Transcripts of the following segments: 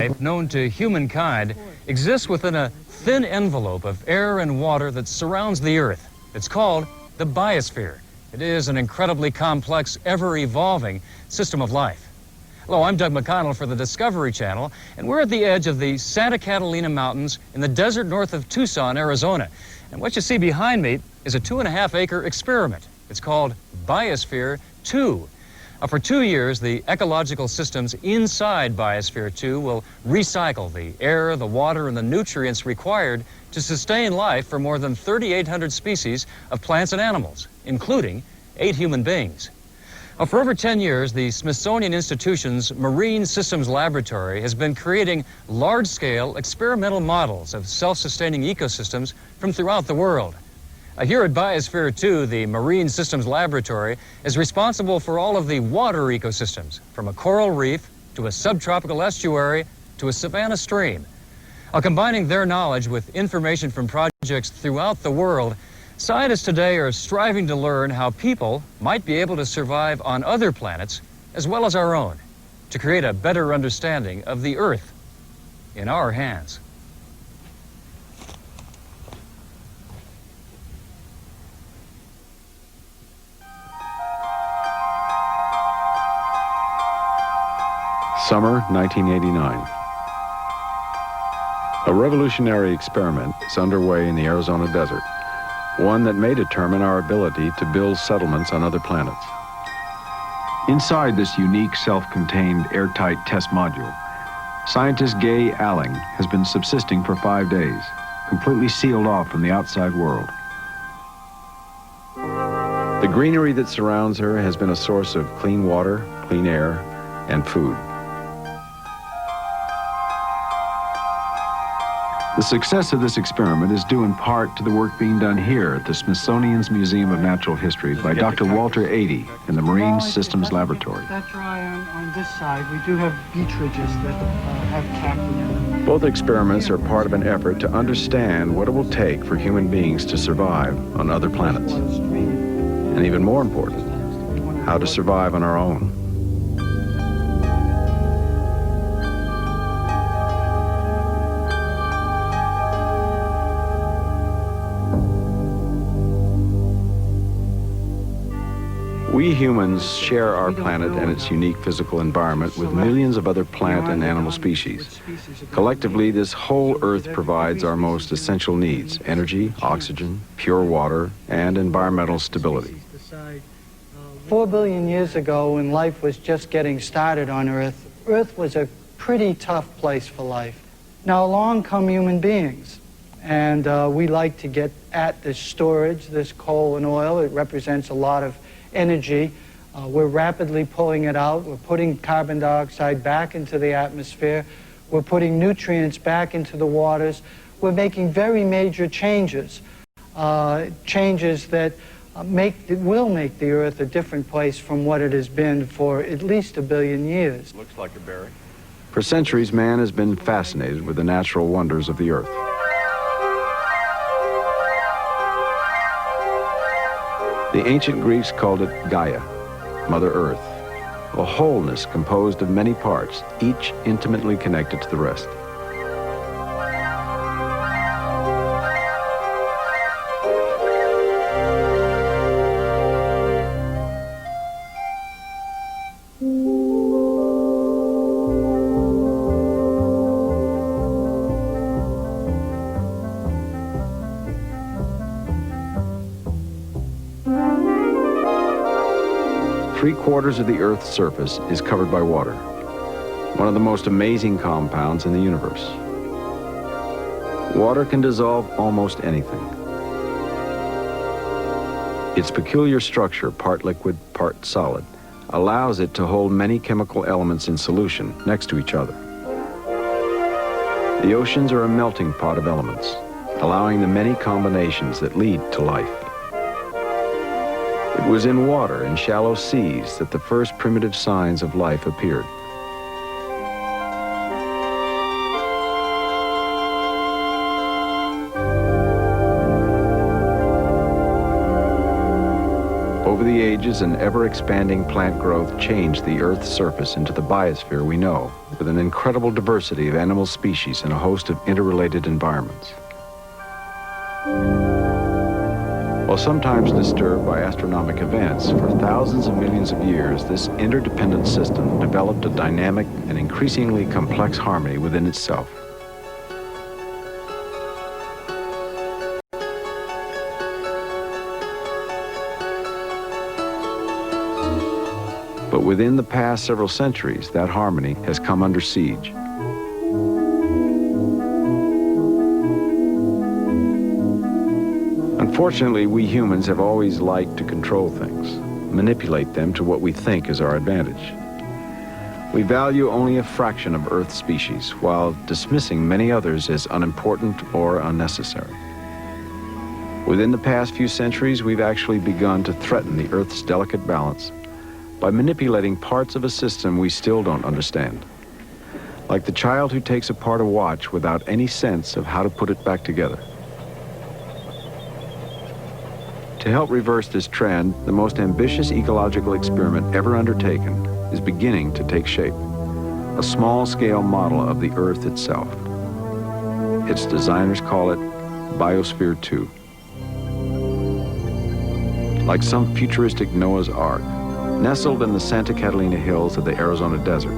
Life known to humankind exists within a thin envelope of air and water that surrounds the Earth. It's called the biosphere. It is an incredibly complex, ever-evolving system of life. Hello, I'm Doug McConnell for the Discovery Channel, and we're at the edge of the Santa Catalina Mountains in the desert north of Tucson, Arizona. And what you see behind me is a 2.5-acre experiment. It's called Biosphere 2. For 2 years, the ecological systems inside Biosphere 2 will recycle the air, the water, and the nutrients required to sustain life for more than 3,800 species of plants and animals, including 8 human beings. For over 10 years, the Smithsonian Institution's Marine Systems Laboratory has been creating large-scale experimental models of self-sustaining ecosystems from throughout the world. Here at Biosphere 2, the Marine Systems Laboratory is responsible for all of the water ecosystems, from a coral reef to a subtropical estuary to a savanna stream. Combining their knowledge with information from projects throughout the world, scientists today are striving to learn how people might be able to survive on other planets as well as our own, to create a better understanding of the Earth in our hands. Summer 1989. A revolutionary experiment is underway in the Arizona desert, one that may determine our ability to build settlements on other planets. Inside this unique, self-contained, airtight test module, scientist Gay Alling has been subsisting for 5 days, completely sealed off from the outside world. The greenery that surrounds her has been a source of clean water, clean air, and food. The success of this experiment is due in part to the work being done here at the Smithsonian's Museum of Natural History by Dr. Walter Adey in the Marine Systems Laboratory. That dry on this side. We do have beach ridges that have cacti in them. Both experiments are part of an effort to understand what it will take for human beings to survive on other planets. And even more important, how to survive on our own. We humans share our planet and its unique physical environment with millions of other plant and animal species. Collectively, this whole Earth provides our most essential needs: energy, oxygen, pure water, and environmental stability. 4 billion years ago, when life was just getting started on Earth, Earth was a pretty tough place for life. Now along come human beings, and we like to get at this storage, this coal and oil. It represents a lot of energy. We're rapidly pulling it out. We're putting carbon dioxide back into the atmosphere. We're putting nutrients back into the waters. We're making very major changes, changes that will make the Earth a different place from what it has been for at least 1 billion years. Looks like a berry. For centuries, man has been fascinated with the natural wonders of the Earth. The ancient Greeks called it Gaia, Mother Earth, a wholeness composed of many parts, each intimately connected to the rest. Three-quarters of the Earth's surface is covered by water, one of the most amazing compounds in the universe. Water can dissolve almost anything. Its peculiar structure, part liquid, part solid, allows it to hold many chemical elements in solution next to each other. The oceans are a melting pot of elements, allowing the many combinations that lead to life. It was in water and shallow seas that the first primitive signs of life appeared. Over the ages, an ever-expanding plant growth changed the Earth's surface into the biosphere we know, with an incredible diversity of animal species and a host of interrelated environments. While sometimes disturbed by astronomic events, for thousands of millions of years, this interdependent system developed a dynamic and increasingly complex harmony within itself. But within the past several centuries, that harmony has come under siege. Unfortunately, we humans have always liked to control things, manipulate them to what we think is our advantage. We value only a fraction of Earth's species, while dismissing many others as unimportant or unnecessary. Within the past few centuries, we've actually begun to threaten the Earth's delicate balance by manipulating parts of a system we still don't understand. Like the child who takes apart a watch without any sense of how to put it back together. To help reverse this trend, the most ambitious ecological experiment ever undertaken is beginning to take shape. A small-scale model of the Earth itself. Its designers call it Biosphere 2. Like some futuristic Noah's Ark, nestled in the Santa Catalina hills of the Arizona desert,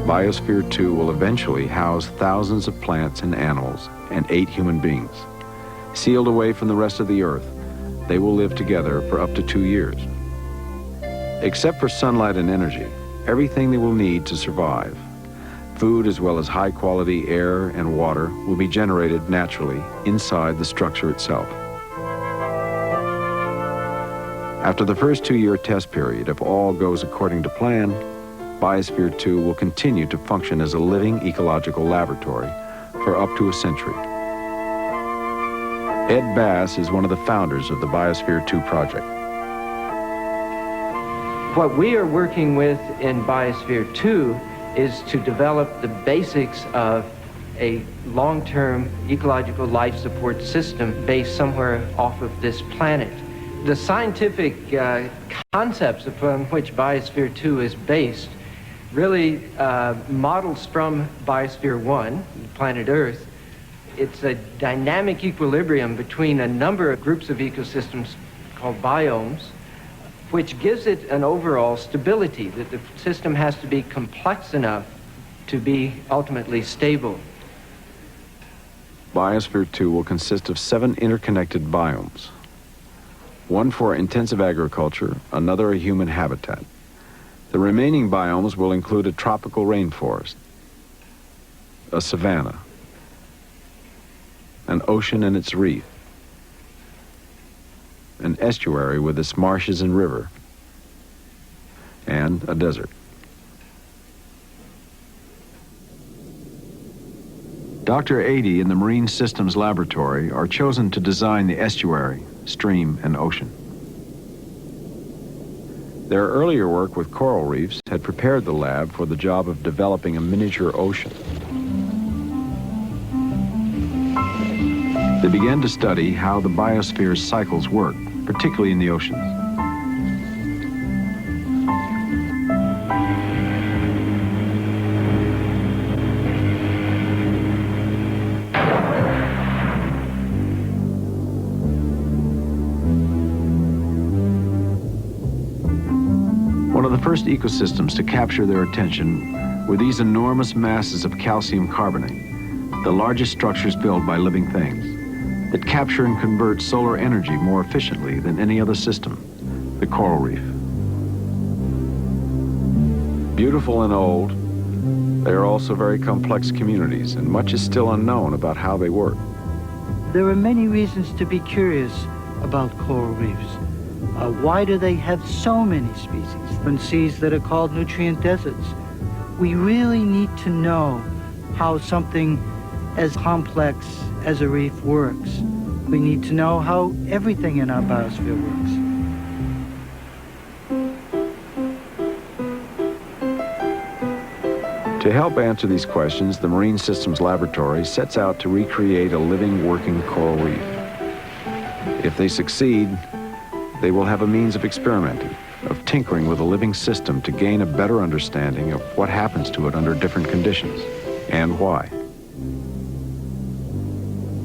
Biosphere 2 will eventually house thousands of plants and animals and 8 human beings. Sealed away from the rest of the Earth, they will live together for up to 2 years. Except for sunlight and energy, everything they will need to survive, food as well as high-quality air and water, will be generated naturally inside the structure itself. After the first 2-year test period, if all goes according to plan, Biosphere 2 will continue to function as a living ecological laboratory for up to a century. Ed Bass is one of the founders of the Biosphere 2 project. What we are working with in Biosphere 2 is to develop the basics of a long-term ecological life support system based somewhere off of this planet. The scientific concepts upon which Biosphere 2 is based really models from Biosphere 1, planet Earth. It's a dynamic equilibrium between a number of groups of ecosystems called biomes, which gives it an overall stability, that the system has to be complex enough to be ultimately stable. Biosphere 2 will consist of 7 interconnected biomes. One for intensive agriculture, another a human habitat. The remaining biomes will include a tropical rainforest, a savanna, an ocean and its reef, an estuary with its marshes and river, and a desert. Dr. Adey and the Marine Systems Laboratory are chosen to design the estuary, stream, and ocean. Their earlier work with coral reefs had prepared the lab for the job of developing a miniature ocean. They began to study how the biosphere's cycles work, particularly in the oceans. One of the first ecosystems to capture their attention were these enormous masses of calcium carbonate, the largest structures built by living things, that capture and convert solar energy more efficiently than any other system, the coral reef. Beautiful and old, they are also very complex communities, and much is still unknown about how they work. There are many reasons to be curious about coral reefs. Why do they have so many species in seas that are called nutrient deserts? We really need to know how something as complex as a reef works. We need to know how everything in our biosphere works. To help answer these questions, the Marine Systems Laboratory sets out to recreate a living, working coral reef. If they succeed, they will have a means of experimenting, of tinkering with a living system to gain a better understanding of what happens to it under different conditions and why.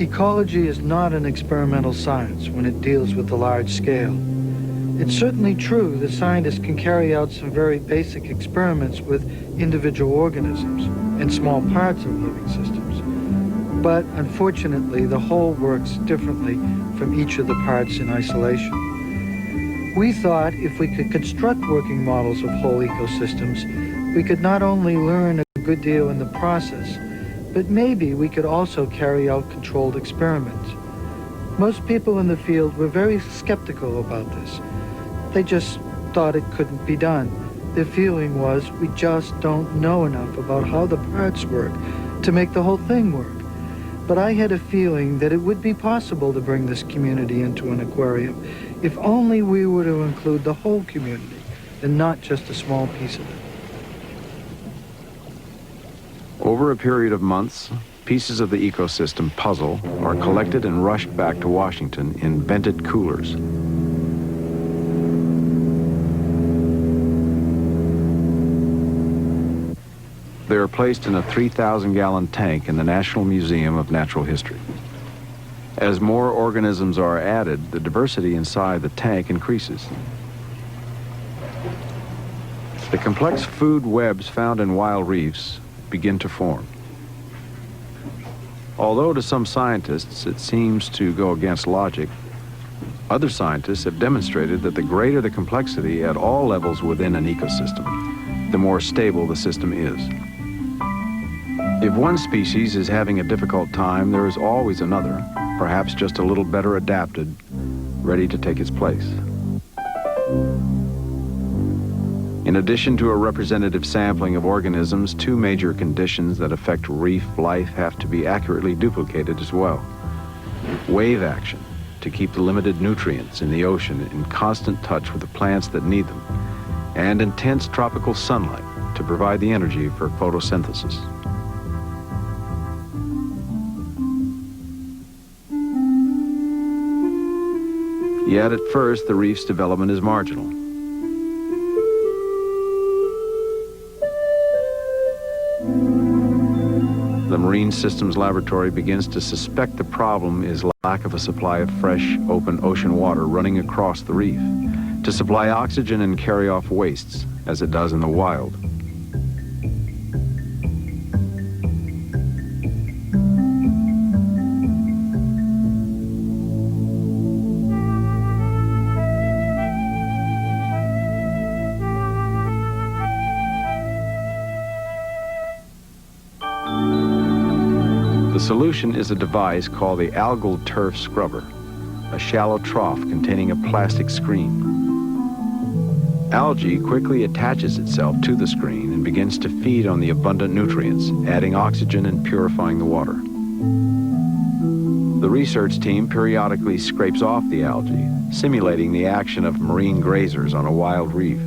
Ecology is not an experimental science when it deals with the large scale. It's certainly true that scientists can carry out some very basic experiments with individual organisms and small parts of living systems. But unfortunately, the whole works differently from each of the parts in isolation. We thought if we could construct working models of whole ecosystems, we could not only learn a good deal in the process, but maybe we could also carry out controlled experiments. Most people in the field were very skeptical about this. They just thought it couldn't be done. Their feeling was, we just don't know enough about how the parts work to make the whole thing work. But I had a feeling that it would be possible to bring this community into an aquarium if only we were to include the whole community and not just a small piece of it. Over a period of months, pieces of the ecosystem puzzle are collected and rushed back to Washington in vented coolers. They are placed in a 3,000-gallon tank in the National Museum of Natural History. As more organisms are added, the diversity inside the tank increases. The complex food webs found in wild reefs begin to form. Although to some scientists it seems to go against logic, other scientists have demonstrated that the greater the complexity at all levels within an ecosystem, the more stable the system is. If one species is having a difficult time, there is always another, perhaps just a little better adapted, ready to take its place. In addition to a representative sampling of organisms, two major conditions that affect reef life have to be accurately duplicated as well. Wave action, to keep the limited nutrients in the ocean in constant touch with the plants that need them, and intense tropical sunlight to provide the energy for photosynthesis. Yet at first, the reef's development is marginal. The Marine Systems Laboratory begins to suspect the problem is lack of a supply of fresh, open ocean water running across the reef to supply oxygen and carry off wastes, as it does in the wild. The solution is a device called the algal turf scrubber, a shallow trough containing a plastic screen. Algae quickly attaches itself to the screen and begins to feed on the abundant nutrients, adding oxygen and purifying the water. The research team periodically scrapes off the algae, simulating the action of marine grazers on a wild reef.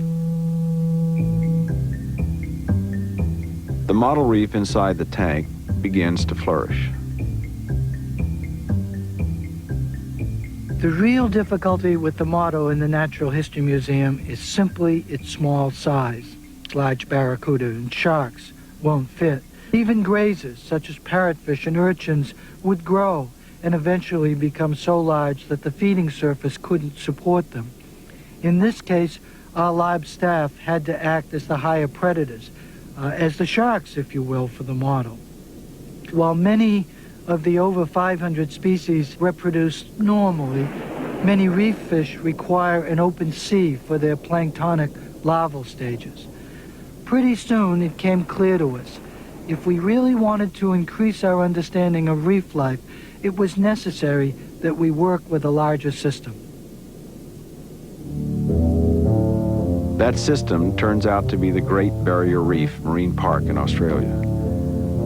The model reef inside the tank begins to flourish. The real difficulty with the motto in the Natural History Museum is simply its small size. Large barracuda and sharks won't fit. Even grazers, such as parrotfish and urchins, would grow and eventually become so large that the feeding surface couldn't support them. In this case, our lab staff had to act as the higher predators, as the sharks, if you will, for the model. While many of the over 500 species reproduce normally, many reef fish require an open sea for their planktonic larval stages. Pretty soon it came clear to us, if we really wanted to increase our understanding of reef life, it was necessary that we work with a larger system. That system turns out to be the Great Barrier Reef Marine Park in Australia.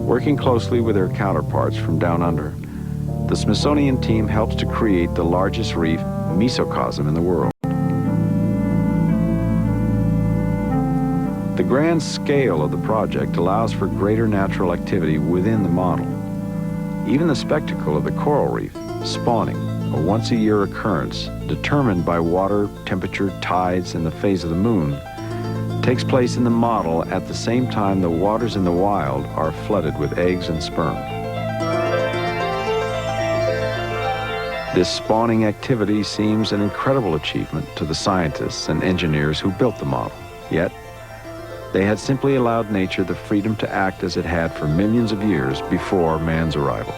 Working closely with their counterparts from down under, the Smithsonian team helps to create the largest reef mesocosm in the world. The grand scale of the project allows for greater natural activity within the model. Even the spectacle of the coral reef spawning a once-a-year occurrence determined by water, temperature, tides, and the phase of the moon, takes place in the model at the same time the waters in the wild are flooded with eggs and sperm. This spawning activity seems an incredible achievement to the scientists and engineers who built the model. Yet, they had simply allowed nature the freedom to act as it had for millions of years before man's arrival.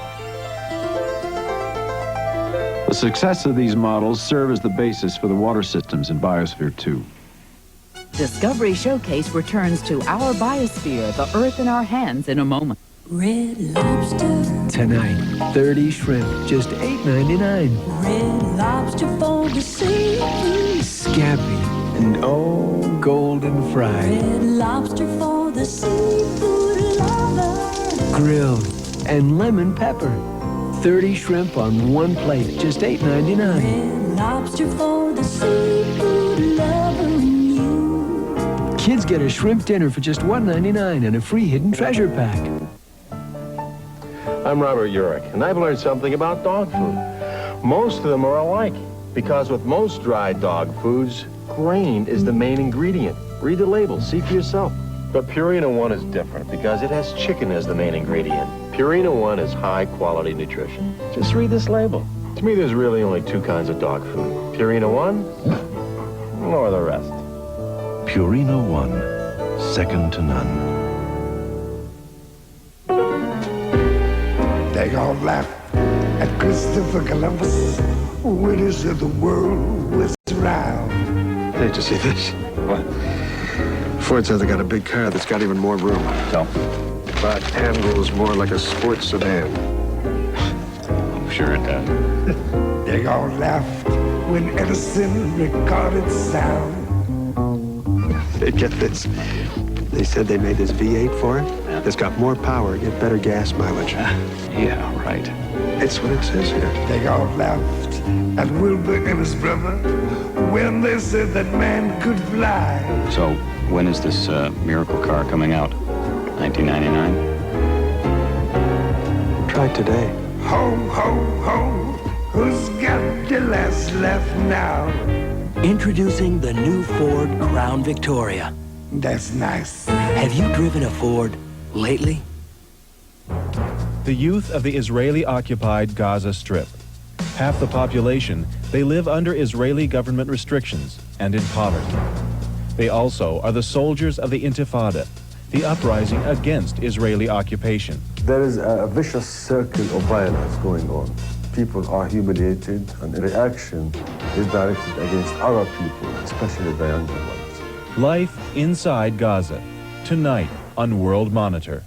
The success of these models serve as the basis for the water systems in Biosphere 2. Discovery Showcase returns to our Biosphere, the Earth in our hands, in a moment. Red Lobster. Tonight, 30 shrimp, just $8.99. Red Lobster for the seafood. Scampi and oh, golden fried. Red Lobster for the seafood lover. Grilled and lemon pepper. 30 shrimp on one plate, just $8.99. Red Lobster for the seafood lover in you. Kids get a shrimp dinner for just $1.99 and a free hidden treasure pack. I'm Robert Urich, and I've learned something about dog food. Most of them are alike, because with most dried dog foods, grain is the main ingredient. Read the label, see for yourself. But Purina One is different, because it has chicken as the main ingredient. Purina One is high-quality nutrition. Just read this label. To me, there's really only two kinds of dog food. Purina One, or the rest. Purina One, second to none. They all laughed at Christopher Columbus when he said the world was round. Hey, did you see this? What? Ford says they got a big car that's got even more room. No. But handles more like a sports sedan. I'm sure it does. They all laughed when Edison recorded sound. Hey, get this. They said they made this V8 for it. It's got more power, get better gas mileage. Yeah, right. It's what it says here. They all laughed at Wilbur and his brother when they said that man could fly. So, when is this miracle car coming out? 1999? Try today. Ho, ho, ho, who's got the last laugh now? Introducing the new Ford Crown Victoria. That's nice. Have you driven a Ford lately? The youth of the Israeli-occupied Gaza Strip. Half the population, they live under Israeli government restrictions and in poverty. They also are the soldiers of the Intifada, the uprising against Israeli occupation. There is a vicious circle of violence going on. People are humiliated, and the reaction is directed against other people, especially the younger ones. Life inside Gaza, tonight on World Monitor.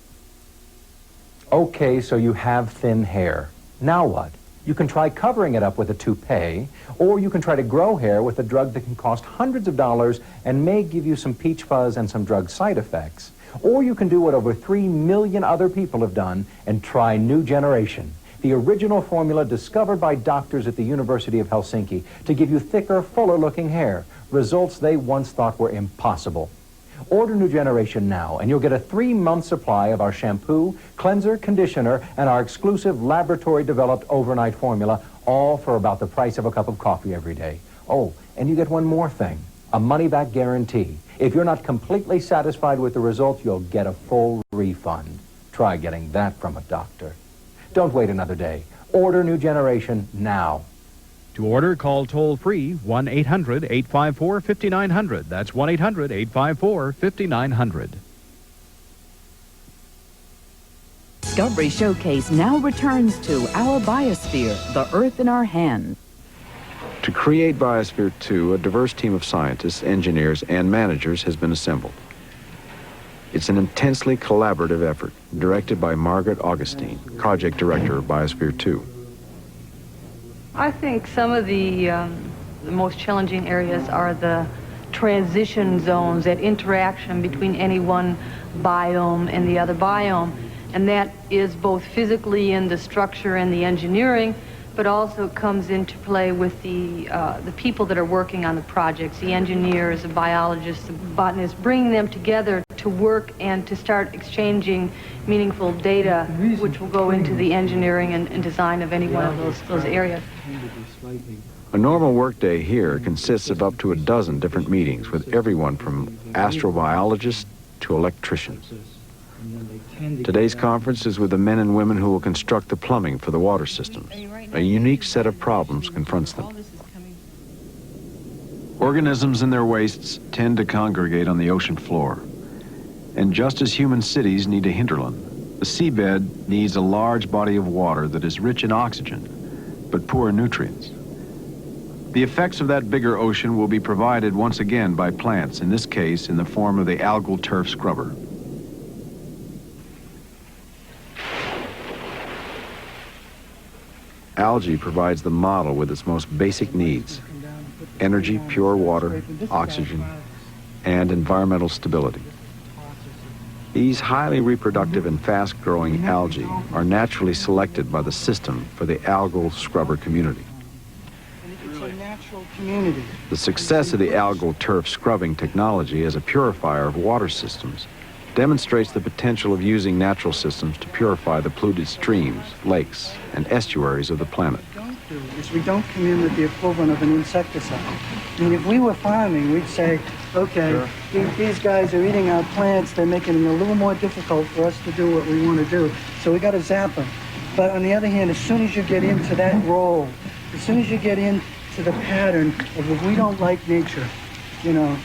Okay, so you have thin hair. Now what? You can try covering it up with a toupee, or you can try to grow hair with a drug that can cost hundreds of dollars and may give you some peach fuzz and some drug side effects. Or you can do what over 3 million other people have done and try New Generation, the original formula discovered by doctors at the University of Helsinki to give you thicker, fuller-looking hair, results they once thought were impossible. Order New Generation now, and you'll get a 3-month supply of our shampoo, cleanser, conditioner, and our exclusive laboratory-developed overnight formula, all for about the price of a cup of coffee every day. Oh, and you get one more thing, a money-back guarantee. If you're not completely satisfied with the results, you'll get a full refund. Try getting that from a doctor. Don't wait another day. Order New Generation now. To order, call toll-free 1-800-854-5900. That's 1-800-854-5900. Discovery Showcase now returns to our Biosphere, the Earth in our hands. To create Biosphere 2, a diverse team of scientists, engineers, and managers has been assembled. It's an intensely collaborative effort, directed by Margaret Augustine, project director of Biosphere 2. I think some of the most challenging areas are the transition zones, that interaction between any one biome and the other biome. And that is both physically in the structure and the engineering, but also comes into play with the people that are working on the projects, the engineers, the biologists, the botanists, bringing them together to work and to start exchanging meaningful data, which will go into the engineering and design of any one of those areas. A normal workday here consists of up to a dozen different meetings with everyone from astrobiologists to electricians. Today's conference is with the men and women who will construct the plumbing for the water systems. A unique set of problems confronts them. Organisms and their wastes tend to congregate on the ocean floor. And just as human cities need a hinterland, the seabed needs a large body of water that is rich in oxygen, but poor in nutrients. The effects of that bigger ocean will be provided once again by plants, in this case in the form of the algal turf scrubber. Algae provides the model with its most basic needs: energy, pure water, oxygen, and environmental stability. These highly reproductive and fast-growing algae are naturally selected by the system for the algal scrubber community. It's a natural community. The success of the algal turf scrubbing technology as a purifier of water systems demonstrates the potential of using natural systems to purify the polluted streams, lakes, and estuaries of the planet. We don't come in with the equivalent of an insecticide. I mean, if we were farming, we'd say, okay, these guys are eating our plants, they're making it a little more difficult for us to do what we want to do, so we got to zap them. But on the other hand, as soon as you get into that role, as soon as you get into the pattern of if we don't like nature, you know,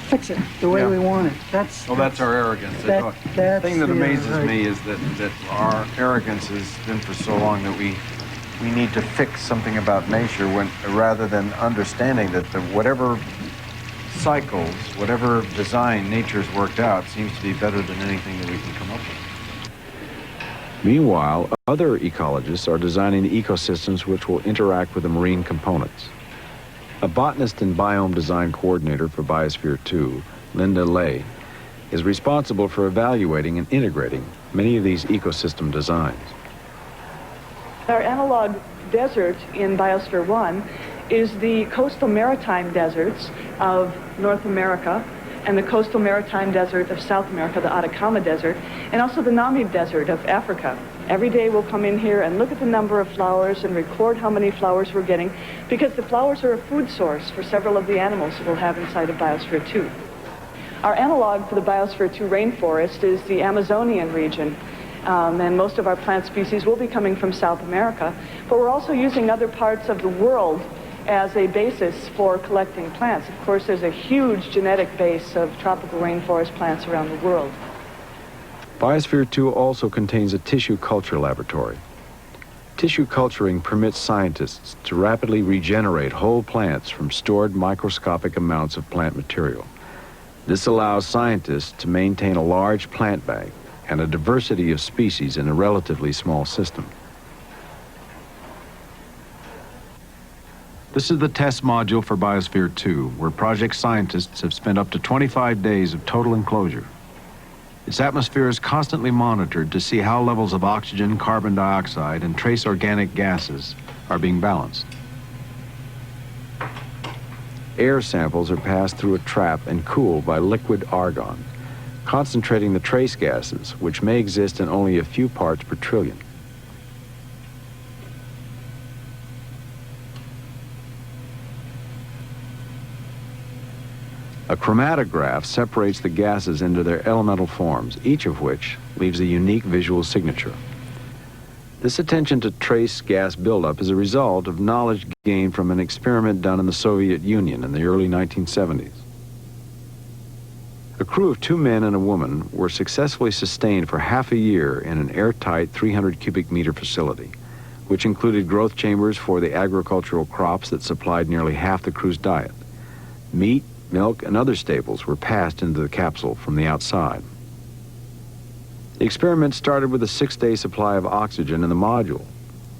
fix it the way we want it. That's our arrogance. The thing that amazes me is that our arrogance has been for so long that we need to fix something about nature rather than understanding that whatever cycles, whatever design nature's worked out seems to be better than anything that we can come up with. Meanwhile, other ecologists are designing ecosystems which will interact with the marine components. A botanist and biome design coordinator for Biosphere 2, Linda Lay, is responsible for evaluating and integrating many of these ecosystem designs. Our analog desert in Biosphere 1 is the coastal maritime deserts of North America and the coastal maritime desert of South America, the Atacama Desert, and also the Namib Desert of Africa. Every day we'll come in here and look at the number of flowers and record how many flowers we're getting, because the flowers are a food source for several of the animals that we'll have inside of Biosphere 2. Our analog for the Biosphere 2 rainforest is the Amazonian region. And most of our plant species will be coming from South America, but we're also using other parts of the world as a basis for collecting plants. Of course, there's a huge genetic base of tropical rainforest plants around the world. Biosphere 2 also contains a tissue culture laboratory. Tissue culturing permits scientists to rapidly regenerate whole plants from stored microscopic amounts of plant material. This allows scientists to maintain a large plant bank and a diversity of species in a relatively small system. This is the test module for Biosphere 2, where project scientists have spent up to 25 days of total enclosure. Its atmosphere is constantly monitored to see how levels of oxygen, carbon dioxide, and trace organic gases are being balanced. Air samples are passed through a trap and cooled by liquid argon, concentrating the trace gases, which may exist in only a few parts per trillion. A chromatograph separates the gases into their elemental forms, each of which leaves a unique visual signature. This attention to trace gas buildup is a result of knowledge gained from an experiment done in the Soviet Union in the early 1970s. A crew of 2 men and a woman were successfully sustained for half a year in an airtight 300 cubic meter facility, which included growth chambers for the agricultural crops that supplied nearly half the crew's diet. Meat, milk, and other staples were passed into the capsule from the outside. The experiment started with a 6-day supply of oxygen in the module.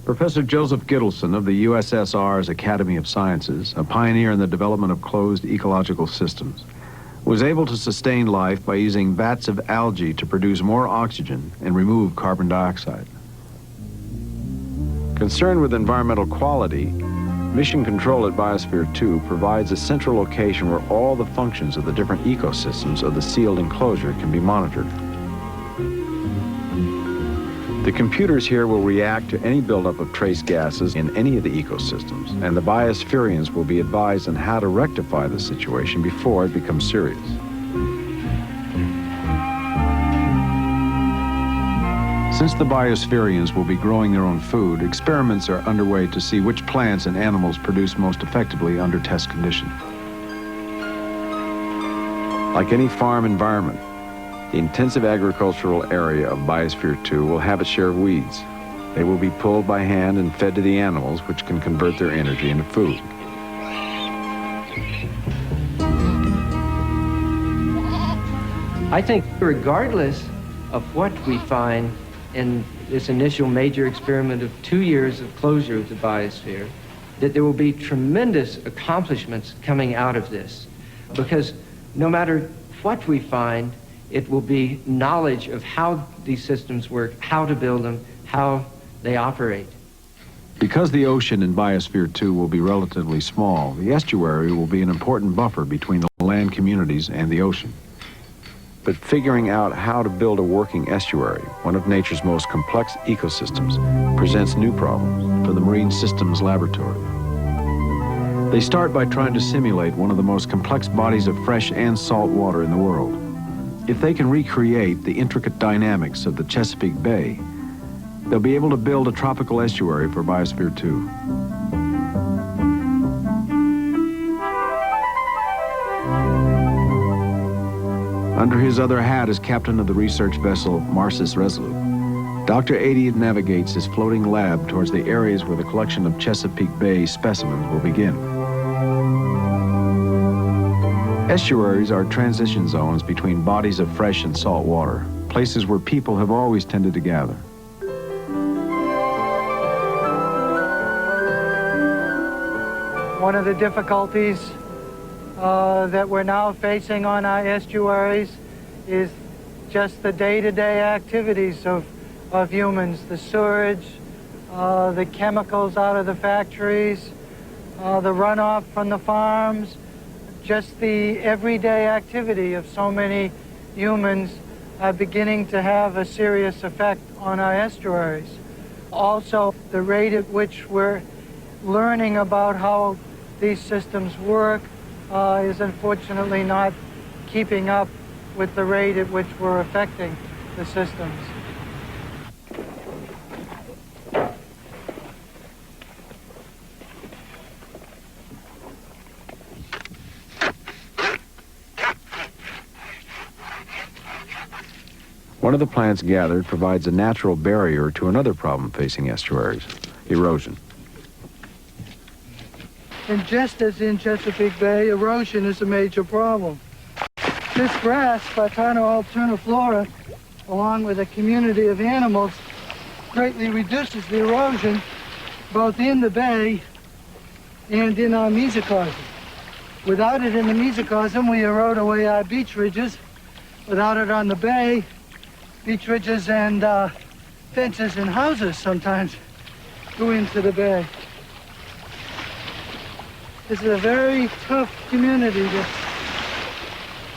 Professor Joseph Gittleson of the USSR's Academy of Sciences, a pioneer in the development of closed ecological systems, was able to sustain life by using vats of algae to produce more oxygen and remove carbon dioxide. Concerned with environmental quality, Mission Control at Biosphere 2 provides a central location where all the functions of the different ecosystems of the sealed enclosure can be monitored. The computers here will react to any buildup of trace gases in any of the ecosystems, and the biospherians will be advised on how to rectify the situation before it becomes serious. Since the biospherians will be growing their own food, experiments are underway to see which plants and animals produce most effectively under test conditions. Like any farm environment, the intensive agricultural area of Biosphere 2 will have its share of weeds. They will be pulled by hand and fed to the animals, which can convert their energy into food. I think regardless of what we find in this initial major experiment of 2 years of closure of the biosphere, that there will be tremendous accomplishments coming out of this. Because no matter what we find, it will be knowledge of how these systems work, how to build them, how they operate. Because the ocean in Biosphere 2 will be relatively small, the estuary will be an important buffer between the land communities and the ocean. But figuring out how to build a working estuary, one of nature's most complex ecosystems, presents new problems for the Marine Systems Laboratory. They start by trying to simulate one of the most complex bodies of fresh and salt water in the world. If they can recreate the intricate dynamics of the Chesapeake Bay, they'll be able to build a tropical estuary for Biosphere 2. Under his other hat as captain of the research vessel Marsis Resolute, Dr. Adiad navigates his floating lab towards the areas where the collection of Chesapeake Bay specimens will begin. Estuaries are transition zones between bodies of fresh and salt water, places where people have always tended to gather. One of the difficulties that we're now facing on our estuaries is just the day-to-day activities of humans, the sewage, the chemicals out of the factories, the runoff from the farms, just the everyday activity of so many humans are beginning to have a serious effect on our estuaries. Also, the rate at which we're learning about how these systems work is unfortunately not keeping up with the rate at which we're affecting the systems. One of the plants gathered provides a natural barrier to another problem facing estuaries, erosion. And just as in Chesapeake Bay, erosion is a major problem. This grass, Spartano alterniflora, along with a community of animals, greatly reduces the erosion both in the bay and in our mesocosm. Without it in the mesocosm, we erode away our beach ridges. Without it on the bay, beach ridges and fences and houses sometimes go into the bay. This is a very tough community that,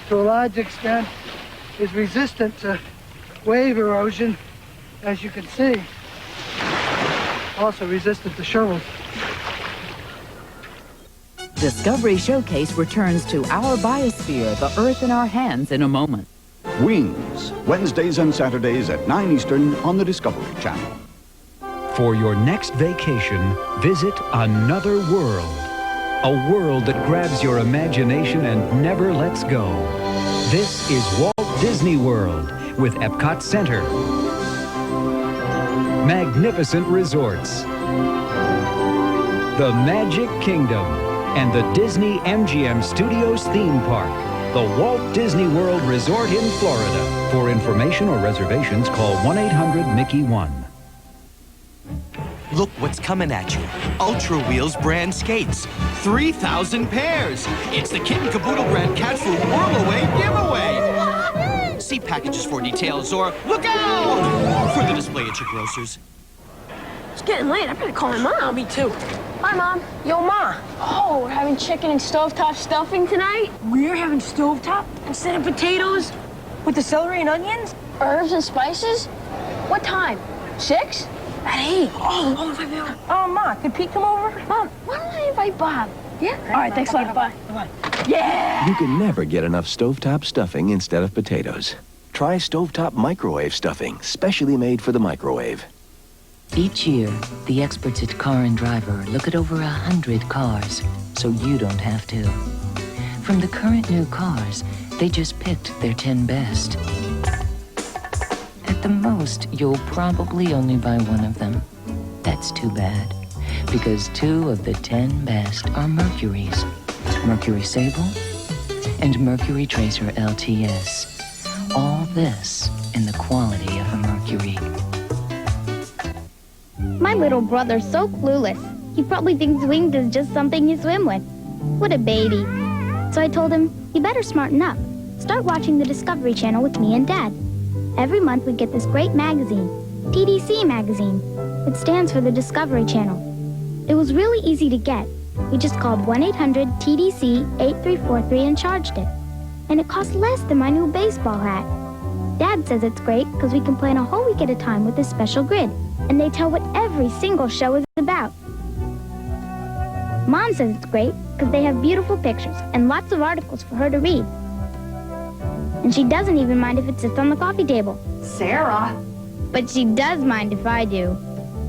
to a large extent, is resistant to wave erosion, as you can see. Also resistant to shovels. Discovery Showcase returns to our biosphere, the Earth in our hands, in a moment. Wings, Wednesdays and Saturdays at 9 Eastern on the Discovery Channel. For your next vacation, visit another world. A world that grabs your imagination and never lets go. This is Walt Disney World with Epcot Center. Magnificent resorts. The Magic Kingdom and the Disney MGM Studios theme park. The Walt Disney World Resort in Florida. For information or reservations, call 1-800-MICKEY-1. Look what's coming at you. Ultra Wheels brand skates. 3,000 pairs. It's the Kit and Caboodle brand Cat Food Whirl-Away giveaway. See packages for details or look out for the display at your grocers. It's getting late. I better call my mom. Me too. Hi, Mom. Yo, Ma. Oh, we're having chicken and stovetop stuffing tonight? We're having stovetop instead of potatoes with the celery and onions? Herbs and spices? What time? 6? At 8. Oh, Ma, could Pete come over? Mom, why don't I invite Bob? Yeah? All right, thanks a lot. Bye. Yeah! You can never get enough stovetop stuffing instead of potatoes. Try stovetop microwave stuffing, specially made for the microwave. Each year, the experts at Car and Driver look at over 100 cars, so you don't have to. From the current new cars, they just picked their 10 best. At the most, you'll probably only buy one of them. That's too bad, because 2 of the 10 best are Mercury's. Mercury Sable and Mercury Tracer LTS. All this in the quality of a Mercury. My little brother's so clueless. He probably thinks wings is just something you swim with. What a baby. So I told him, you better smarten up. Start watching the Discovery Channel with me and Dad. Every month we get this great magazine, TDC magazine. It stands for the Discovery Channel. It was really easy to get. We just called 1-800-TDC-8343 and charged it. And it cost less than my new baseball hat. Dad says it's great because we can plan a whole week at a time with this special grid. And they tell what every single show is about. Mom says it's great because they have beautiful pictures and lots of articles for her to read. And she doesn't even mind if it sits on the coffee table. Sarah! But she does mind if I do.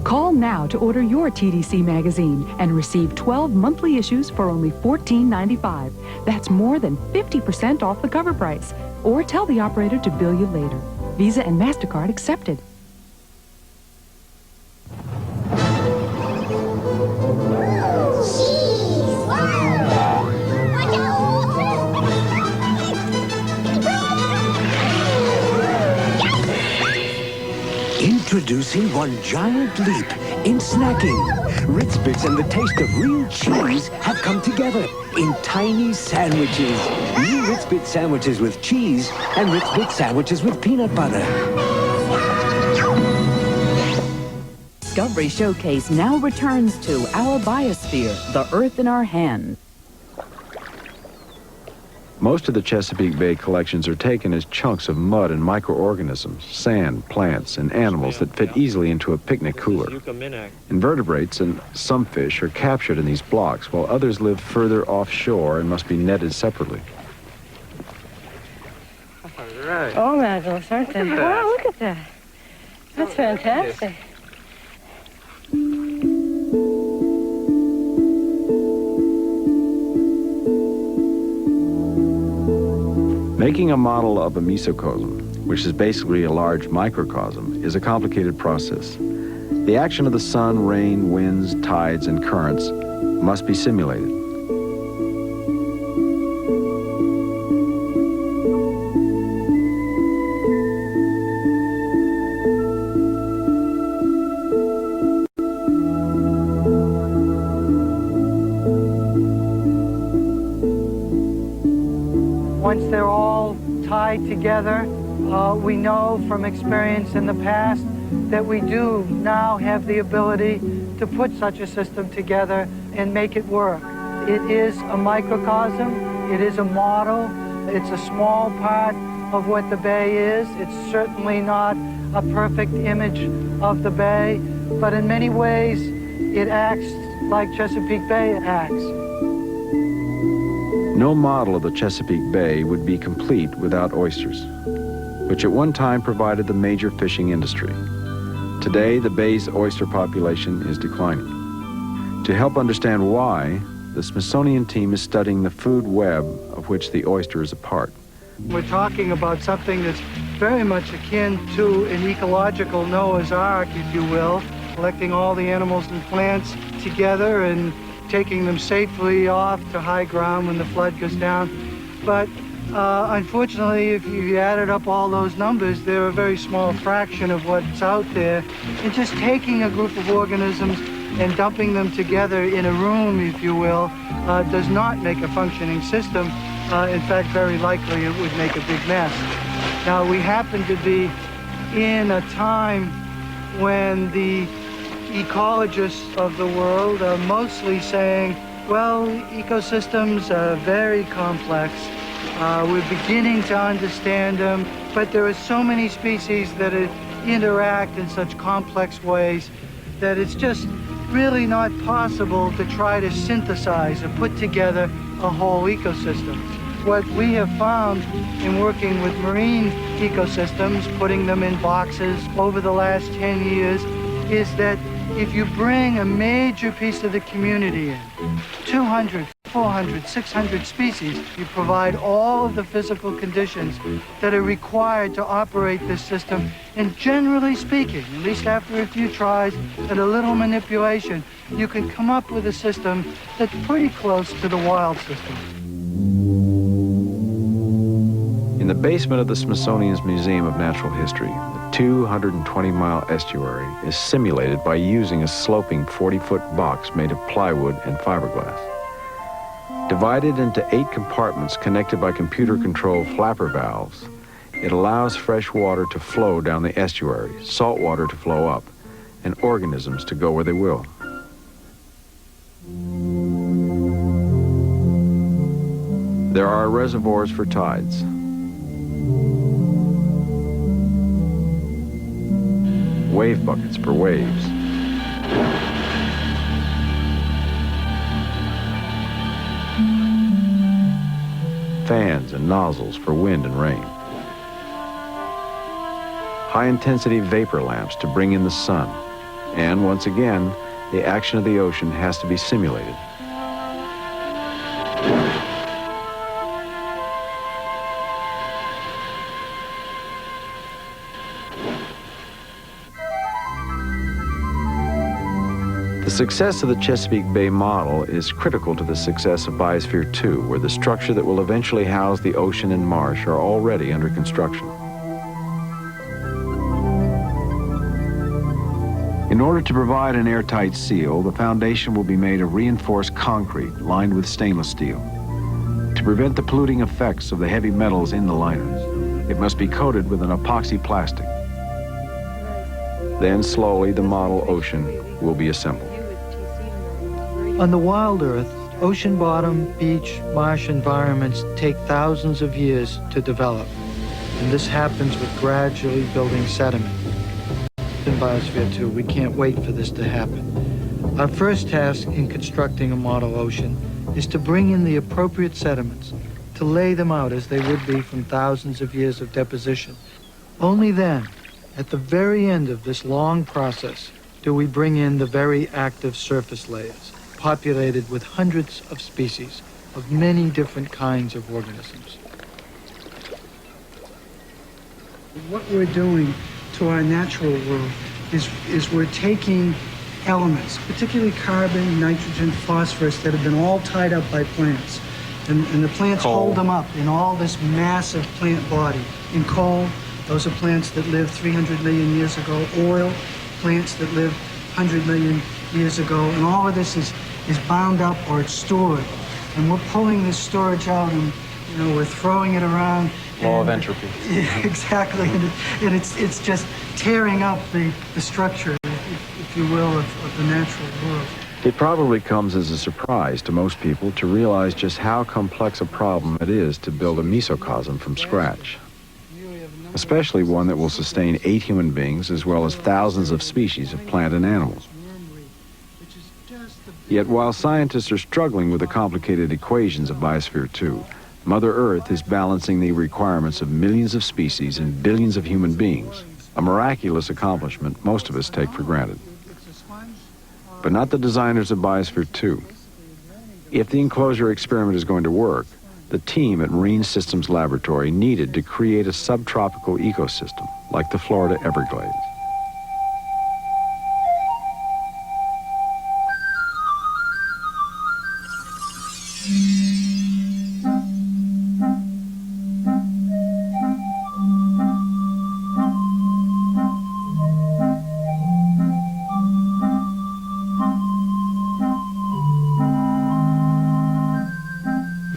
Call now to order your TDC magazine and receive 12 monthly issues for only $14.95. That's more than 50% off the cover price. Or tell the operator to bill you later. Visa and MasterCard accepted. Introducing one giant leap in snacking. Ritz Bits and the taste of real cheese have come together in tiny sandwiches. New Ritz Bits sandwiches with cheese and Ritz Bits sandwiches with peanut butter. Discovery Showcase now returns to our biosphere, the Earth in our hands. Most of the Chesapeake Bay collections are taken as chunks of mud and microorganisms, sand, plants, and animals that fit easily into a picnic cooler. Invertebrates and some fish are captured in these blocks, while others live further offshore and must be netted separately. Oh, marvelous, aren't they? Wow, look at that. That's fantastic. Making a model of a mesocosm, which is basically a large microcosm, is a complicated process. The action of the sun, rain, winds, tides, and currents must be simulated. Once they're all tied together, we know from experience in the past that we do now have the ability to put such a system together and make it work. It is a microcosm, it is a model, it's a small part of what the bay is. It's certainly not a perfect image of the bay, but in many ways it acts like Chesapeake Bay acts. No model of the Chesapeake Bay would be complete without oysters, which at one time provided the major fishing industry. Today, the bay's oyster population is declining. To help understand why, the Smithsonian team is studying the food web of which the oyster is a part. We're talking about something that's very much akin to an ecological Noah's Ark, if you will, collecting all the animals and plants together and taking them safely off to high ground when the flood goes down. But unfortunately, if you added up all those numbers, they're a very small fraction of what's out there. And just taking a group of organisms and dumping them together in a room, if you will, does not make a functioning system. In fact, very likely it would make a big mess. Now, we happen to be in a time when the ecologists of the world are mostly saying, well, ecosystems are very complex. We're beginning to understand them, but there are so many species that interact in such complex ways that it's just really not possible to try to synthesize or put together a whole ecosystem. What we have found in working with marine ecosystems, putting them in boxes over the last 10 years, is that if you bring a major piece of the community in, 200, 400, 600 species, you provide all of the physical conditions that are required to operate this system. And generally speaking, at least after a few tries and a little manipulation, you can come up with a system that's pretty close to the wild system. In the basement of the Smithsonian's Museum of Natural History, the 220-mile estuary is simulated by using a sloping 40-foot box made of plywood and fiberglass. Divided into 8 compartments connected by computer-controlled flapper valves, it allows fresh water to flow down the estuary, salt water to flow up, and organisms to go where they will. There are reservoirs for tides. Wave buckets for waves. Fans and nozzles for wind and rain. High-intensity vapor lamps to bring in the sun. And once again, the action of the ocean has to be simulated. The success of the Chesapeake Bay model is critical to the success of Biosphere 2, where the structure that will eventually house the ocean and marsh are already under construction. In order to provide an airtight seal, the foundation will be made of reinforced concrete lined with stainless steel. To prevent the polluting effects of the heavy metals in the liners, it must be coated with an epoxy plastic. Then slowly the model ocean will be assembled. On the wild Earth, ocean bottom, beach, marsh environments take thousands of years to develop. And this happens with gradually building sediment. In Biosphere 2, we can't wait for this to happen. Our first task in constructing a model ocean is to bring in the appropriate sediments, to lay them out as they would be from thousands of years of deposition. Only then, at the very end of this long process, do we bring in the very active surface layers, populated with hundreds of species of many different kinds of organisms. What we're doing to our natural world is we're taking elements, particularly carbon, nitrogen, phosphorus, that have been all tied up by plants. And the plants hold them up in all this massive plant body. In coal, those are plants that lived 300 million years ago. Oil, plants that lived 100 million years ago. And all of this is bound up or it's stored. And we're pulling this storage out and, you know, we're throwing it around. Law of entropy. Yeah, exactly. And it's just tearing up the structure, if you will, of the natural world. It probably comes as a surprise to most people to realize just how complex a problem it is to build a mesocosm from scratch, especially one that will sustain 8 human beings as well as thousands of species of plant and animals. Yet while scientists are struggling with the complicated equations of Biosphere 2, Mother Earth is balancing the requirements of millions of species and billions of human beings, a miraculous accomplishment most of us take for granted. But not the designers of Biosphere 2. If the enclosure experiment is going to work, the team at Marine Systems Laboratory needed to create a subtropical ecosystem like the Florida Everglades.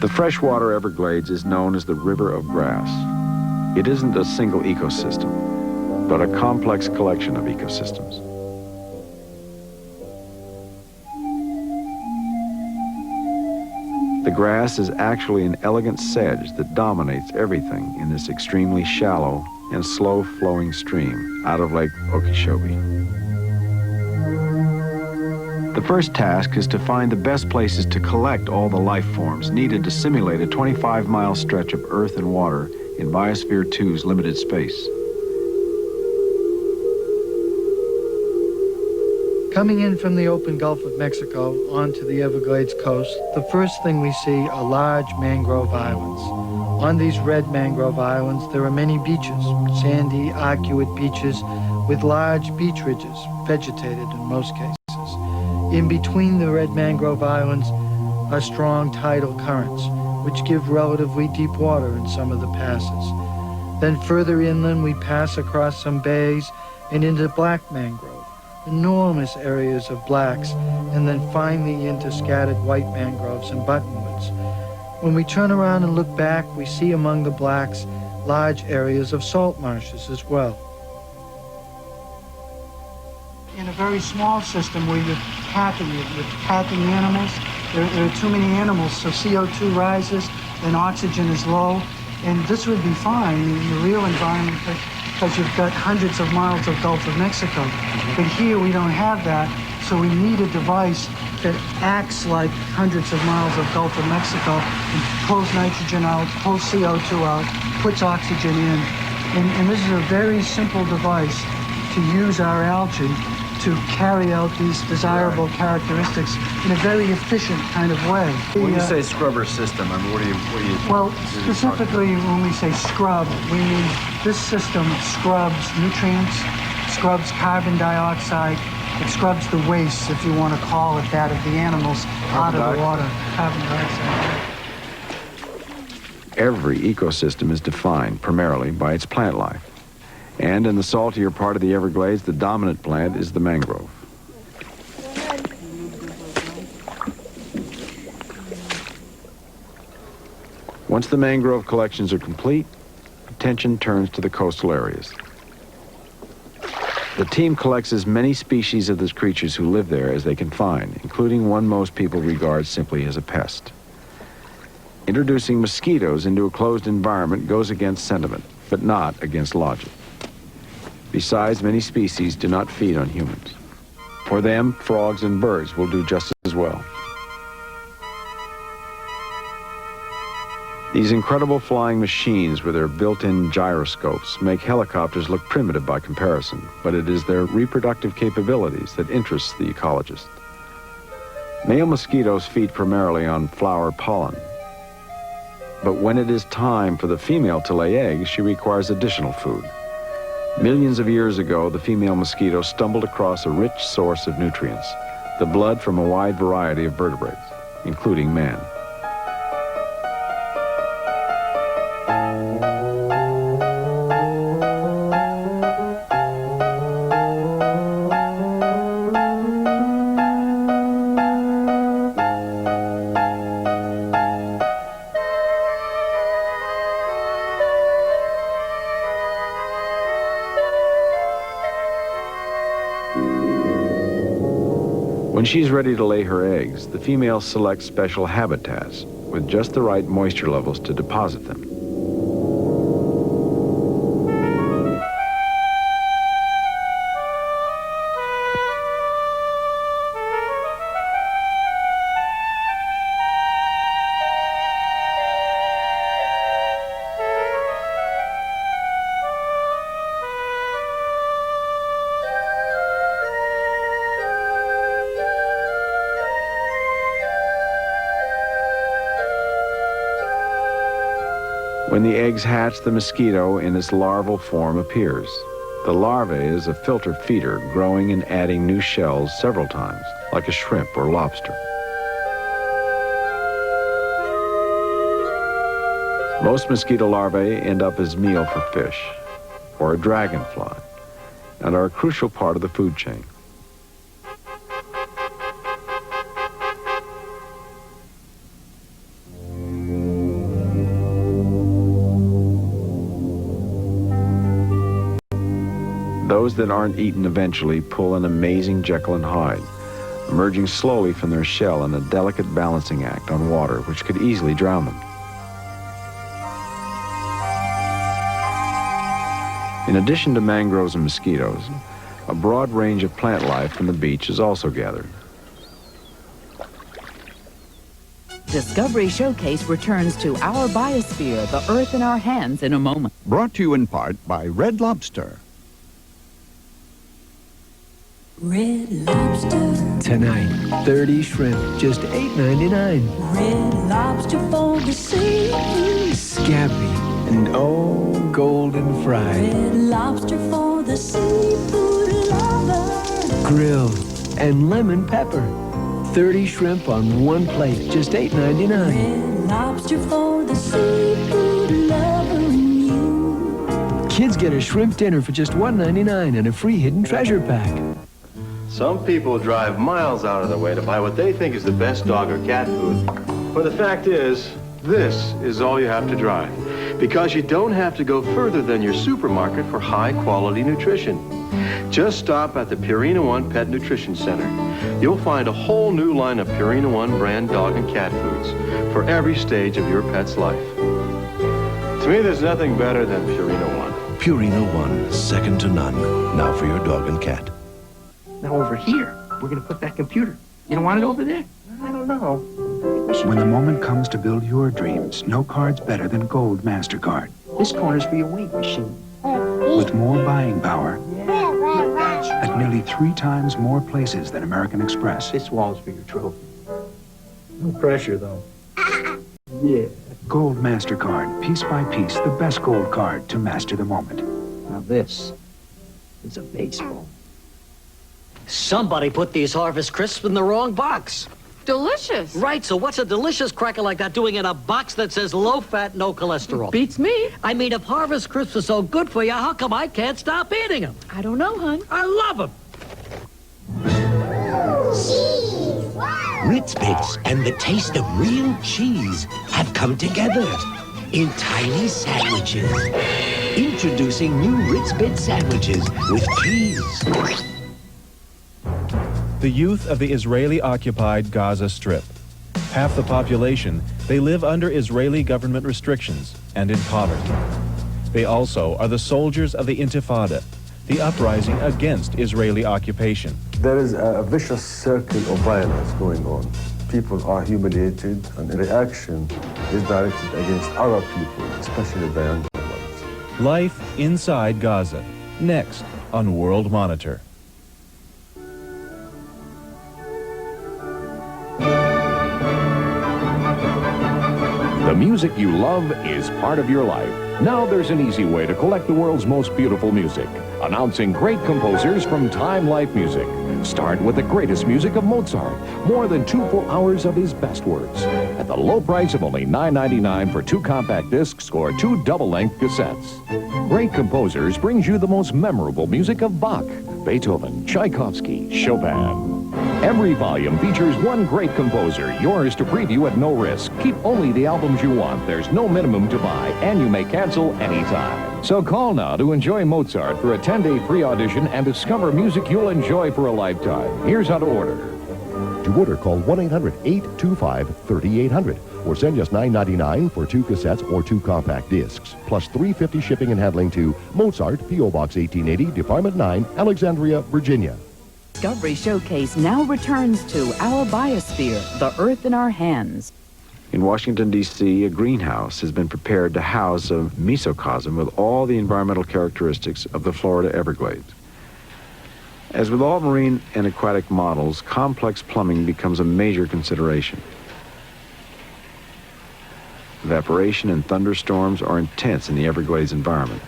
The freshwater Everglades is known as the River of Grass. It isn't a single ecosystem, but a complex collection of ecosystems. The grass is actually an elegant sedge that dominates everything in this extremely shallow and slow-flowing stream out of Lake Okeechobee. The first task is to find the best places to collect all the life forms needed to simulate a 25-mile stretch of earth and water in Biosphere 2's limited space. Coming in from the open Gulf of Mexico onto the Everglades coast, the first thing we see are large mangrove islands. On these red mangrove islands, there are many beaches, sandy, arcuate beaches with large beach ridges, vegetated in most cases. In between the red mangrove islands are strong tidal currents, which give relatively deep water in some of the passes. Then further inland, we pass across some bays and into black mangrove, enormous areas of blacks, and then finally into scattered white mangroves and buttonwoods. When we turn around and look back, we see among the blacks large areas of salt marshes as well. In a very small system where you're packing animals, there are too many animals, so CO2 rises and oxygen is low, and this would be fine in the real environment because you've got hundreds of miles of Gulf of Mexico. But here we don't have that, so we need a device that acts like hundreds of miles of Gulf of Mexico and pulls nitrogen out, pulls CO2 out, puts oxygen in. And this is a very simple device to use our algae to carry out these desirable characteristics in a very efficient kind of way. When you say scrubber system, I mean, what do you? Well, specifically when we say scrub, we mean this system scrubs nutrients, scrubs carbon dioxide, it scrubs the waste, if you want to call it that, of the animals out of the water, carbon dioxide. Every ecosystem is defined primarily by its plant life. And in the saltier part of the Everglades, the dominant plant is the mangrove. Once the mangrove collections are complete, attention turns to the coastal areas. The team collects as many species of the creatures who live there as they can find, including one most people regard simply as a pest. Introducing mosquitoes into a closed environment goes against sentiment, but not against logic. Besides, many species do not feed on humans. For them, frogs and birds will do just as well. These incredible flying machines with their built-in gyroscopes make helicopters look primitive by comparison, but it is their reproductive capabilities that interest the ecologist. Male mosquitoes feed primarily on flower pollen, but when it is time for the female to lay eggs, she requires additional food. Millions of years ago, the female mosquito stumbled across a rich source of nutrients, the blood from a wide variety of vertebrates, including man. When she's ready to lay her eggs, the female selects special habitats with just the right moisture levels to deposit them. When the eggs hatch, the mosquito in its larval form appears. The larva is a filter feeder, growing and adding new shells several times, like a shrimp or lobster. Most mosquito larvae end up as meal for fish or a dragonfly and are a crucial part of the food chain. Those that aren't eaten eventually pull an amazing Jekyll and Hyde, emerging slowly from their shell in a delicate balancing act on water which could easily drown them. In addition to mangroves and mosquitoes, a broad range of plant life from the beach is also gathered. Discovery Showcase returns to our Biosphere, the Earth in our hands, in a moment. Brought to you in part by Red Lobster. Red Lobster. Tonight, 30 shrimp, just $8.99. Red Lobster for the seafood. Scabby and oh, golden fried. Red Lobster for the seafood lover. Grilled and lemon pepper. 30 shrimp on one plate, just $8.99. Red Lobster for the seafood lover in you. Kids get a shrimp dinner for just $1.99 and a free hidden treasure pack. Some people drive miles out of their way to buy what they think is the best dog or cat food. But the fact is, this is all you have to drive. Because you don't have to go further than your supermarket for high-quality nutrition. Just stop at the Purina One Pet Nutrition Center. You'll find a whole new line of Purina One brand dog and cat foods for every stage of your pet's life. To me, there's nothing better than Purina One. Purina One, second to none. Now for your dog and cat. Now over here, we're going to put that computer. You don't want it over there? I don't know. When the moment comes to build your dreams, no card's better than Gold MasterCard. This corner's for your weight machine. With more buying power at nearly 3 times more places than American Express. This wall's for your trophy. No pressure, though. Yeah. Gold MasterCard, piece by piece, the best gold card to master the moment. Now this is a baseball. Somebody put these Harvest Crisps in the wrong box. Delicious. Right, so what's a delicious cracker like that doing in a box that says low fat, no cholesterol? Beats me. I mean, if Harvest Crisps are so good for you, how come I can't stop eating them? I don't know, hon. I love them. Ritz Bits and the taste of real cheese have come together in tiny sandwiches. Introducing new Ritz Bits sandwiches with cheese. The youth of the Israeli-occupied Gaza Strip. Half the population, they live under Israeli government restrictions and in poverty. They also are the soldiers of the Intifada, the uprising against Israeli occupation. There is a vicious circle of violence going on. People are humiliated, and reaction is directed against other people, especially the younger ones. Life inside Gaza, next on World Monitor. The music you love is part of your life. Now there's an easy way to collect the world's most beautiful music. Announcing great composers from Time Life Music. Start with the greatest music of Mozart. More than 2 full hours of his best works. At the low price of only $9.99 for 2 compact discs or 2 double-length cassettes. Great Composers brings you the most memorable music of Bach, Beethoven, Tchaikovsky, Chopin. Every volume features one great composer, yours to preview at no risk. Keep only the albums you want. There's no minimum to buy, and you may cancel anytime. So call now to enjoy Mozart for a 10-day free audition and discover music you'll enjoy for a lifetime. Here's how to order. To order, call 1-800-825-3800 or send us $9.99 for 2 cassettes or 2 compact discs, plus $3.50 shipping and handling to Mozart, P.O. Box 1880, Department 9, Alexandria, Virginia. Discovery Showcase now returns to our Biosphere, the Earth in our hands. In Washington, D.C., a greenhouse has been prepared to house a mesocosm with all the environmental characteristics of the Florida Everglades. As with all marine and aquatic models, complex plumbing becomes a major consideration. Evaporation and thunderstorms are intense in the Everglades environment.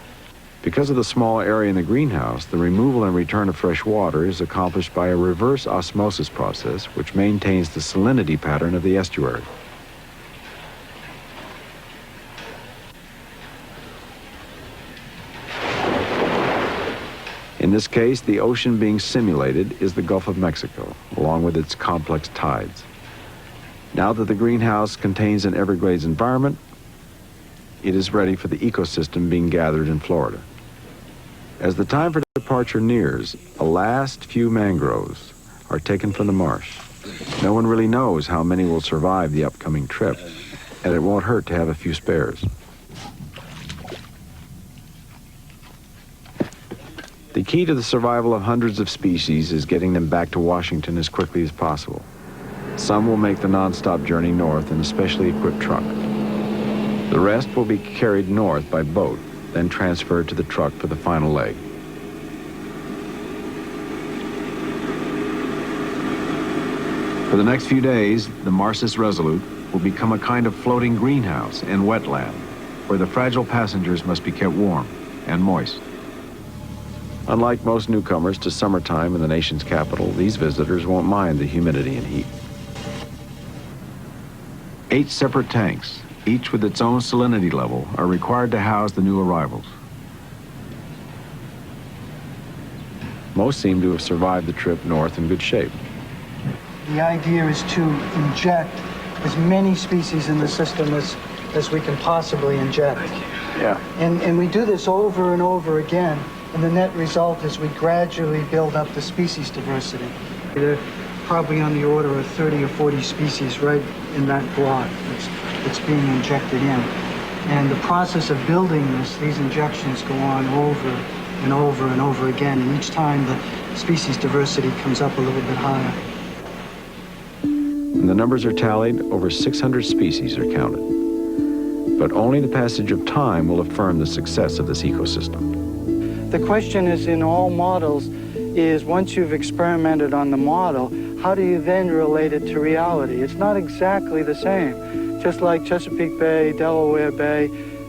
Because of the small area in the greenhouse, the removal and return of fresh water is accomplished by a reverse osmosis process which maintains the salinity pattern of the estuary. In this case, the ocean being simulated is the Gulf of Mexico, along with its complex tides. Now that the greenhouse contains an Everglades environment, it is ready for the ecosystem being gathered in Florida. As the time for departure nears, the last few mangroves are taken from the marsh. No one really knows how many will survive the upcoming trip, and it won't hurt to have a few spares. The key to the survival of hundreds of species is getting them back to Washington as quickly as possible. Some will make the non-stop journey north in a specially equipped truck. The rest will be carried north by boat, then transferred to the truck for the final leg. For the next few days, the Marcis Resolute will become a kind of floating greenhouse and wetland, where the fragile passengers must be kept warm and moist. Unlike most newcomers to summertime in the nation's capital, these visitors won't mind the humidity and heat. 8 separate tanks, each with its own salinity level, are required to house the new arrivals. Most seem to have survived the trip north in good shape. The idea is to inject as many species in the system as we can possibly inject. Yeah. And we do this over and over again, and the net result is we gradually build up the species diversity. They're probably on the order of 30 or 40 species right in that block that's being injected in. And the process of building these injections go on over and over and over again, and each time the species diversity comes up a little bit higher. When the numbers are tallied, over 600 species are counted. But only the passage of time will affirm the success of this ecosystem. The question is, in all models, is once you've experimented on the model, how do you then relate it to reality? It's not exactly the same. Just like Chesapeake Bay, Delaware Bay,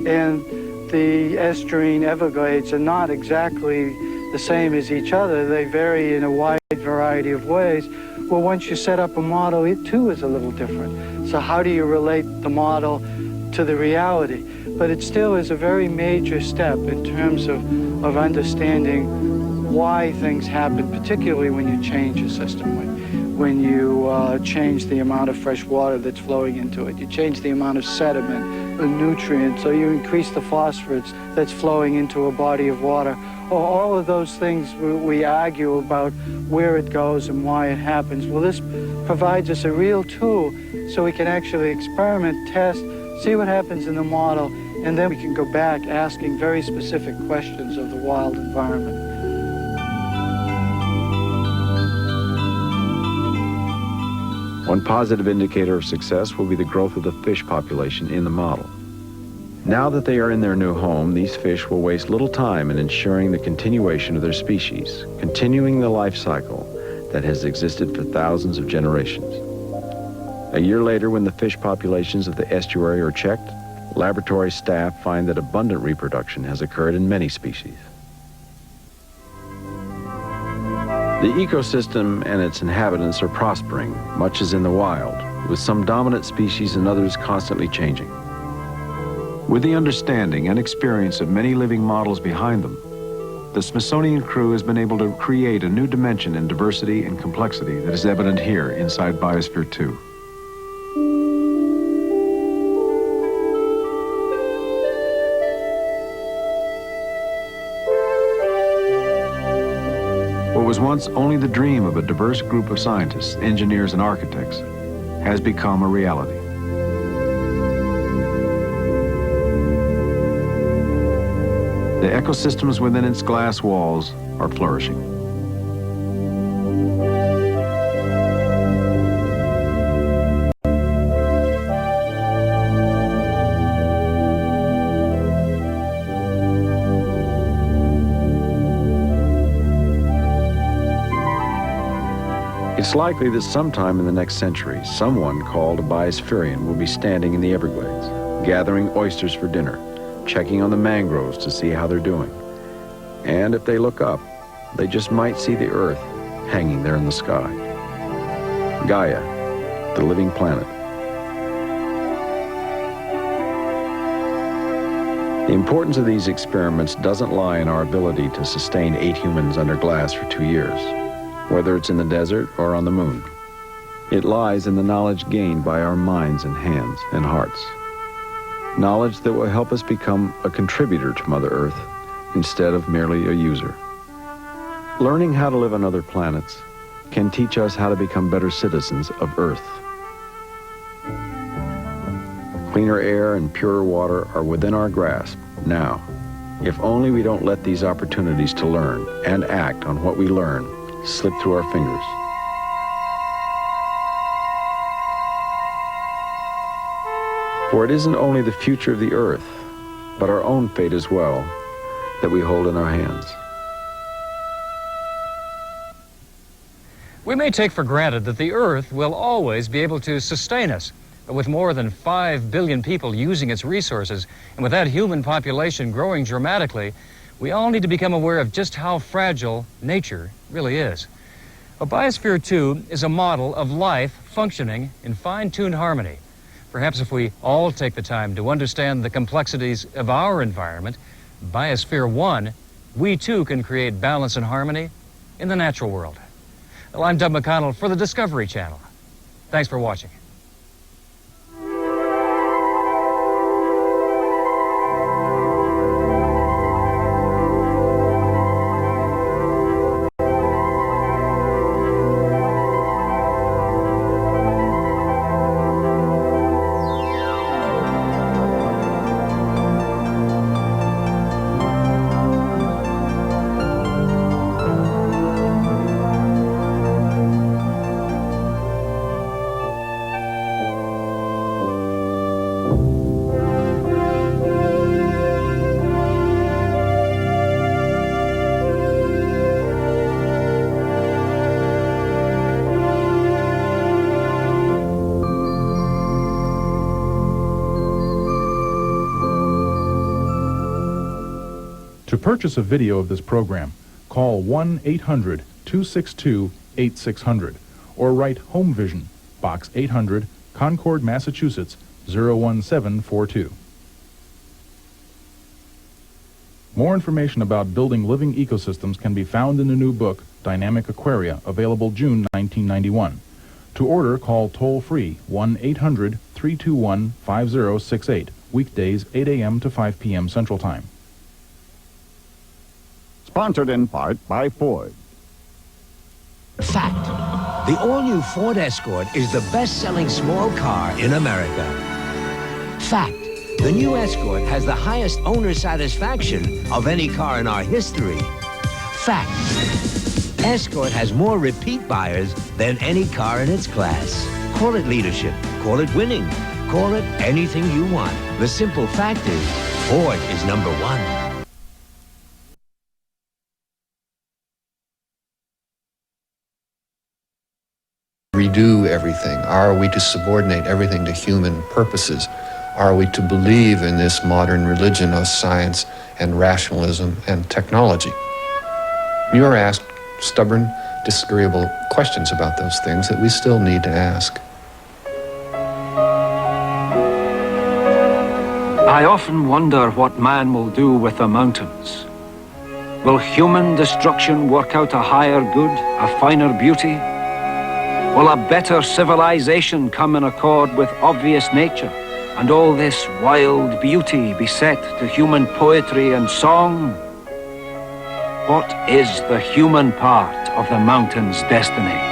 and the estuarine Everglades are not exactly the same as each other. They vary in a wide variety of ways. Well, once you set up a model, it too is a little different. So how do you relate the model to the reality? But it still is a very major step in terms of understanding why things happen, particularly when you change a system, when you change the amount of fresh water that's flowing into it. You change the amount of sediment, the nutrients, or you increase the phosphorus that's flowing into a body of water. All of those things we argue about where it goes and why it happens. Well, this provides us a real tool so we can actually experiment, test, see what happens in the model, and then we can go back asking very specific questions of the wild environment. One positive indicator of success will be the growth of the fish population in the model. Now that they are in their new home, these fish will waste little time in ensuring the continuation of their species, continuing the life cycle that has existed for thousands of generations. A year later, when the fish populations of the estuary are checked, laboratory staff find that abundant reproduction has occurred in many species. The ecosystem and its inhabitants are prospering, much as in the wild, with some dominant species and others constantly changing. With the understanding and experience of many living models behind them, the Smithsonian crew has been able to create a new dimension in diversity and complexity that is evident here inside Biosphere 2. What was once only the dream of a diverse group of scientists, engineers, and architects has become a reality. The ecosystems within its glass walls are flourishing. It's likely that sometime in the next century, someone called a Biospherian will be standing in the Everglades, gathering oysters for dinner, checking on the mangroves to see how they're doing. And if they look up, they just might see the Earth hanging there in the sky. Gaia, the living planet. The importance of these experiments doesn't lie in our ability to sustain 8 humans under glass for 2 years, whether it's in the desert or on the moon. It lies in the knowledge gained by our minds and hands and hearts. Knowledge that will help us become a contributor to Mother Earth instead of merely a user. Learning how to live on other planets, can teach us how to become better citizens of Earth. Cleaner air and purer water are within our grasp now, if only we don't let these opportunities to learn and act on what we learn slip through our fingers. For it isn't only the future of the Earth, but our own fate as well, that we hold in our hands. We may take for granted that the Earth will always be able to sustain us, but with more than 5 billion people using its resources, and with that human population growing dramatically, we all need to become aware of just how fragile nature really is. A Biosphere 2 is a model of life functioning in fine-tuned harmony. Perhaps if we all take the time to understand the complexities of our environment, Biosphere 1, we too can create balance and harmony in the natural world. Well, I'm Doug McConnell for the Discovery Channel. Thanks for watching. To purchase a video of this program, call 1-800-262-8600 or write Home Vision, Box 800, Concord, Massachusetts, 01742. More information about building living ecosystems can be found in the new book, Dynamic Aquaria, available June 1991. To order, call toll-free 1-800-321-5068, weekdays 8 a.m. to 5 p.m. Central Time. Sponsored in part by Ford. Fact. The all-new Ford Escort is the best-selling small car in America. Fact. The new Escort has the highest owner satisfaction of any car in our history. Fact. Escort has more repeat buyers than any car in its class. Call it leadership. Call it winning. Call it anything you want. The simple fact is, Ford is number one. Redo everything? Are we to subordinate everything to human purposes? Are we to believe in this modern religion of science and rationalism and technology? You are asked stubborn, disagreeable questions about those things that we still need to ask. I often wonder what man will do with the mountains. Will human destruction work out a higher good, a finer beauty? Will a better civilization come in accord with obvious nature, and all this wild beauty be set to human poetry and song? What is the human part of the mountain's destiny?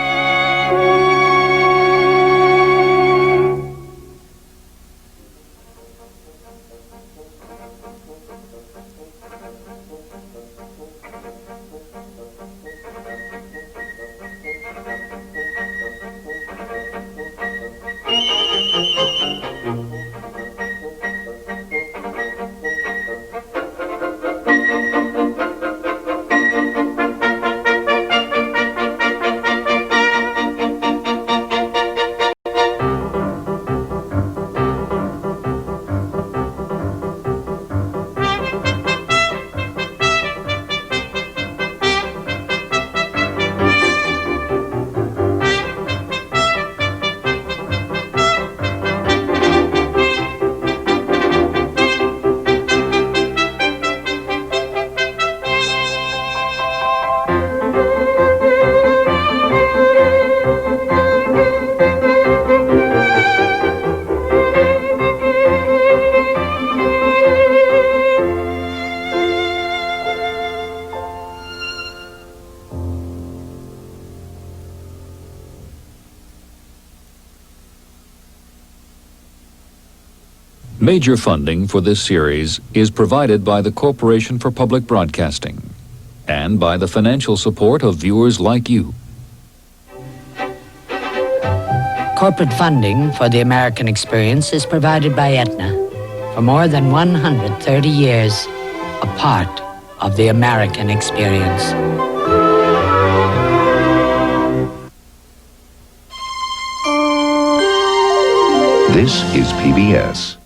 Major funding for this series is provided by the Corporation for Public Broadcasting and by the financial support of viewers like you. Corporate funding for the American Experience is provided by Aetna. For more than 130 years, a part of the American Experience. This is PBS.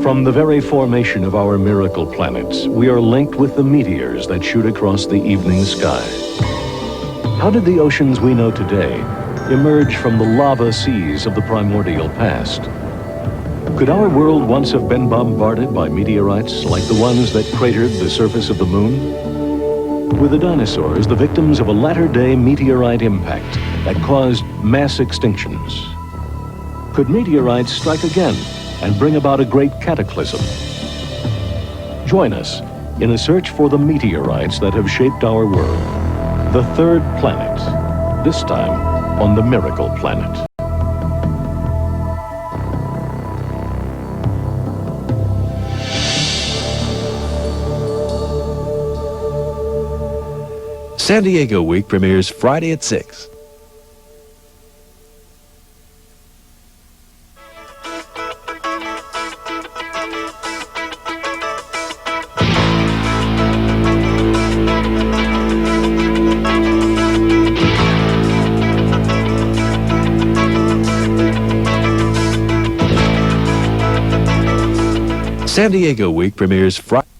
From the very formation of our miracle planets, we are linked with the meteors that shoot across the evening sky. How did the oceans we know today emerge from the lava seas of the primordial past? Could our world once have been bombarded by meteorites like the ones that cratered the surface of the moon? Were the dinosaurs the victims of a latter-day meteorite impact that caused mass extinctions? Could meteorites strike again and bring about a great cataclysm? Join us in a search for the meteorites that have shaped our world. The third planet, this time on the Miracle Planet. San Diego Week premieres Friday at 6. San Diego Week premieres Friday.